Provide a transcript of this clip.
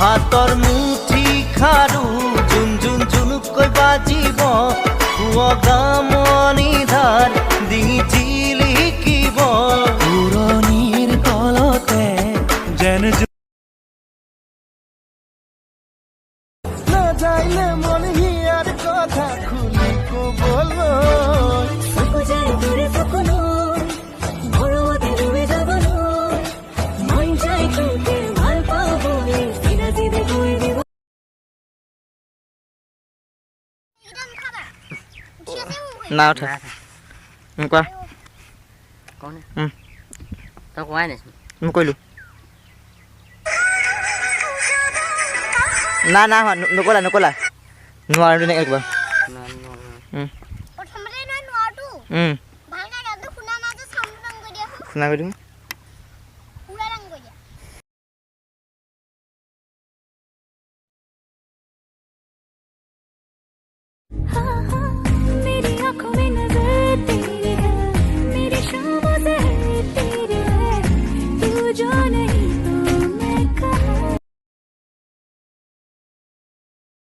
হাতৰ মুঠি খাৰু জুন জুন জুনুকৈ বাজিব গামনি ধাৰ ডিঙি জিলিকিব পুৰণিৰ কলতে যেন নাযাইলে মন হিয়াৰ কথা খুলি ক'বলৈ না উঠা কোৱা কওনে তই কোৱাই নাইচোন মই কৈলোঁ না না নকলা নকলা নোৱাৰো তেনেকৈ কিবা শুনা কৰি দিম मेरी आँखों में